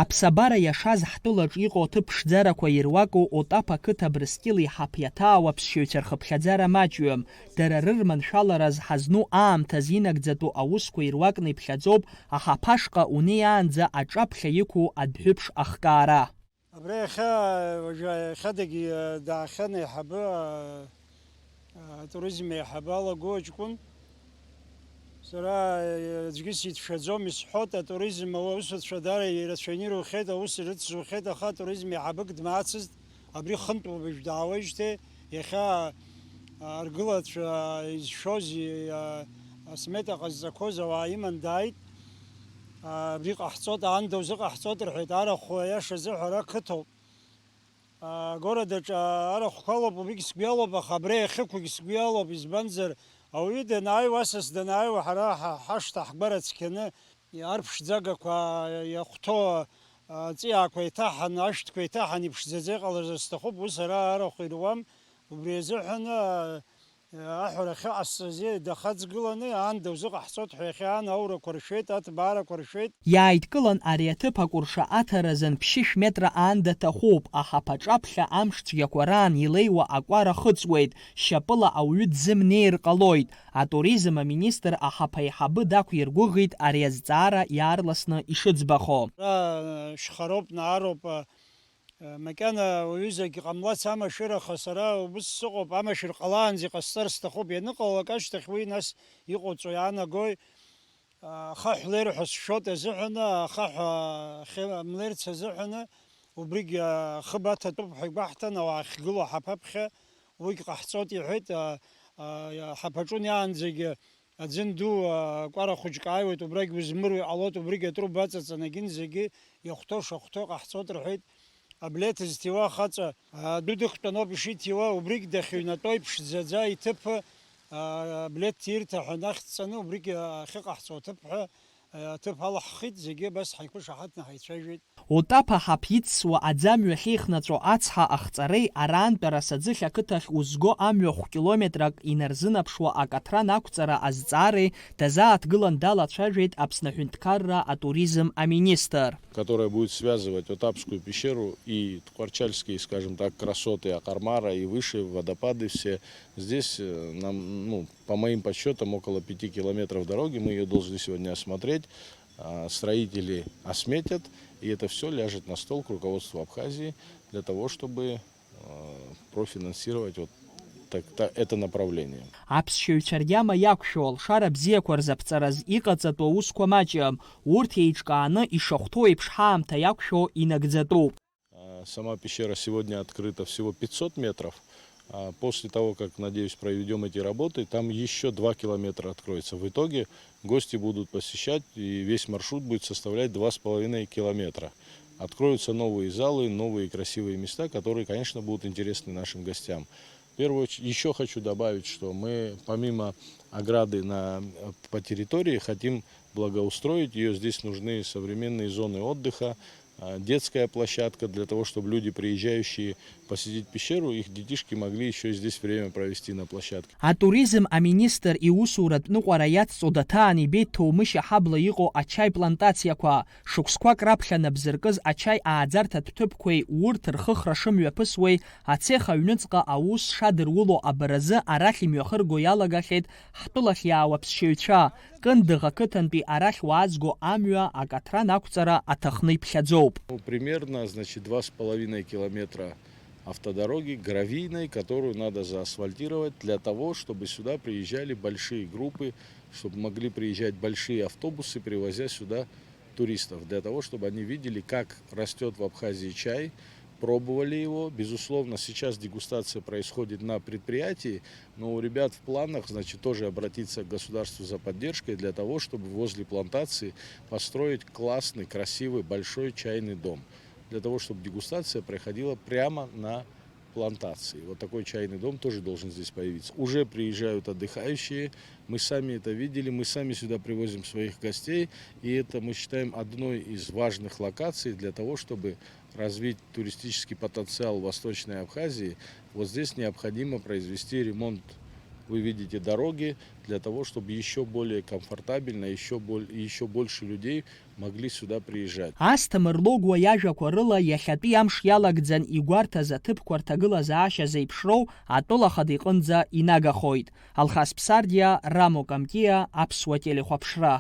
Аԥсабара иашаз ҳтәылаҿ иҟоу аҭыԥ ԥшӡарақәа ируаку Отап ақыҭа Абрыскьыл иҳаԥ иаҭаау аԥсшьаҩцәа рхыԥхьаӡара маҷҩым. Дара рырманшәалараз ҳазну аамҭаз инагӡатәу аусқәа ируакны иԥхьаӡоуп аҳаԥ ашҟа унеиаанӡа аҿаԥхьа иқәу адәҳәыԥш ахкаара. Абра иахьадагьы даахьан аиҳабы атуризм аиҳабы алаго аҷкәын. Сара аӡәгьы сицәшәаӡом исҳәоит, атуризм аусуцәа дара ирацәаҩны ирухеит, аус ирыцзухеит, аха атуризм аиҳабык дмаацызт. Абри хынтәубажә даауеижьҭеи иахьа аргылацәа изшоз асмета ҟазҵақәоз ауаа иман дааит. Абри ҟаҳҵоит, аанда узыҟаҳҵоит рҳәеит, арахә аиаша азыҳәа ара қыҭоуп. Горадаҿ арахәқәа алоуп, убригь сгәы иалоуп, аха абра иахьықәугь сгәы иалоуп, избанзар ауаҩы данааиуа, асас данааиуа, ҳара ҳашҭа ҳгәара цқьаны арԥшӡагақәа иахәҭоу аҵиаақәа иҭаҳан, ашәҭқәа иҭаҳан иԥшӡаӡа иҟалаз сҭахуп, ус ара арахә ируам. Убри азыҳәан аҳәарахьы ҟасҵази дахаҵгыланы аанда узыҟаҳҵоит ҳәа иахьа ан аурақәа ршәеит, аҭбаарақәа ршәеит. Иааидкылан ари аҭыԥ акәырша аҭаразын ԥшьышә метра аанда ҭахуп, аҳаԥ аҿаԥхьа амш цәгьақәа раан илеиуа акәара хыҵуеит, шьапыла ауаҩы дзымнеир ҟалоит. Атуризм аминистр аҳаԥ аиҳабы дақәиргәыӷит ари азҵаара иаарласны ишыӡбахо. Шьхароуп, наароуп, макьана уаҩызагьы ҟамлац амашәыр, аха сара убыс сыҟоуп, амашәыр ҟалаанӡа иҟасҵар сҭахуп. Ианыҟалалак ашьҭахь уи нас иҟоуҵо иаанагои ахаҳә леирҳәа сшәоит азыҳәаны, ахаҳә млеирц азыҳәаны, убригь хыб аҭатәуп ҳәа игәаҳҭан, ауаа ахьгылоу аҳаԥаԥхьа уигь ҟаҳҵоит иҳәеит. Ҳаԥаҿы унеиаанӡагьы аӡын ду кәара хәыҷк ааиуеит, убрагь узмыруа иҟалоит, убригь атруба аҵаҵаны зегьы иахәҭоу шахәҭоу ҟаҳҵоит рҳәеит. Аблеҭ зҭиуа ахаҵа аду дыхтәаноуп ишиҭиуа, убригь дахьыҩнатәоу иԥшӡаӡа иҭыԥ аблеҭ ҭирҭа ҳәа нахьҵаны, убригь ахьыҟаҳҵо аҭыԥ ҳәа аҭыԥ алаҳхит, зегьы абас ҳаиқәышаҳаҭны ҳаицәажәеит. Отап аҳаԥ ицсуа аӡамҩа ахьеихнаҵәо ацҳа ахҵареи араантәара Саӡыхь ақыҭахь узго амҩахә километрак инарзынаԥшуа акаҭран ақәҵара азҵаареи дазааҭгылан далацәажәеит Аԥсны аҳәынҭқарра атуризм аминистр. Которая будет связывать Отапскую пещеру и Ткварчальские, скажем так, красоты Акармара и выше, водопады все. Здесь нам, по моим подсчетам, около 5 километров дороги. Мы ее должны сегодня осмотреть. Строители осметят, и это все ляжет на стол к руководству Абхазии для того, чтобы профинансировать это направление. Аԥсшьаҩцәа ргьама иақәшәо алшара бзиақәа рзаԥҵараз иҟаҵатәу аусқәа маҷым, урҭ еиҿкааны ишахәҭоу еиԥш ҳаамҭа иақәшәо инагӡатәуп. Сама пещера сегодня открыта всего 500 метров. После того, как, надеюсь, проведем эти работы, там еще 2 километра откроется. В итоге гости будут посещать, и весь маршрут будет составлять 2,5 километра. Откроются новые залы, новые красивые места, которые, конечно, будут интересны нашим гостям. В первую очередь, еще хочу добавить, что мы, помимо ограды по территории, хотим благоустроить ее. Здесь нужны современные зоны отдыха, детская площадка для того, чтобы люди, приезжающие посетить пещеру, их детишки могли еще здесь время провести на площадке. Атуризм аминистр иусуратә ныҟәара иацҵо даҭаан ибеит ҭоумышь аҳабла иҟоу ачаи плантациақәа, шықәсқәак раԥхьа бзыркыз ачаи ааӡарҭатә ҭыԥқәеи урҭ рхыхра шымҩаԥысуеи ацех аҩнуҵҟа аус шадыруло абаразы арахь имҩахырго иалагахьеит ҳтәылахь иаауа аԥсшьаҩцәа. Кындыӷ ақыҭантәи арахь уаазго амҩа акаҭран ақәҵара аҭахны иԥхьаӡоуп. Примерно, 2,5 километра автодороги гравийной, которую надо заасфальтировать для того, чтобы сюда приезжали большие группы, чтобы могли приезжать большие автобусы, привозя сюда туристов, для того, чтобы они видели, как растет в Абхазии чай, пробовали его. Безусловно, сейчас дегустация происходит на предприятии, но у ребят в планах, тоже обратиться к государству за поддержкой для того, чтобы возле плантации построить классный, красивый, большой чайный дом. Для того, чтобы дегустация проходила прямо на плантации. Вот такой чайный дом тоже должен здесь появиться. Уже приезжают отдыхающие, мы сами это видели, мы сами сюда привозим своих гостей, и это мы считаем одной из важных локаций для того, чтобы развить туристический потенциал Восточной Абхазии. Вот здесь необходимо произвести ремонт, вы видите, дороги, для того, чтобы еще более комфортабельно, еще больше людей могли сюда приезжать. Асҭамыр Логәуа иажәақәа рыла иахьатәи амш иалагӡан игәарҭаз аҭыԥқәа рҭагылазаашьа зеиԥшроу атәылахада иҟынӡа инагахоит. Алхас Ԥсардиа, Рамо Камкиа, Аԥсуа телехәаԥшра.